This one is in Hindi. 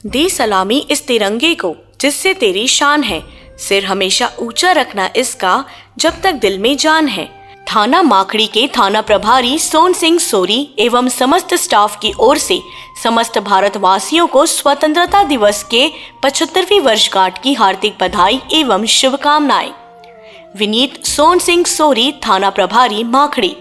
दे सलामी इस तिरंगे को जिससे तेरी शान है, सिर हमेशा ऊंचा रखना इसका जब तक दिल में जान है। थाना माखड़ी के थाना प्रभारी सोन सिंह सोरी एवं समस्त स्टाफ की ओर से समस्त भारतवासियों को स्वतंत्रता दिवस के 75वीं वर्षगांठ की हार्दिक बधाई एवं शुभकामनाएं। विनीत सोन सिंह सोरी, थाना प्रभारी, माखड़ी।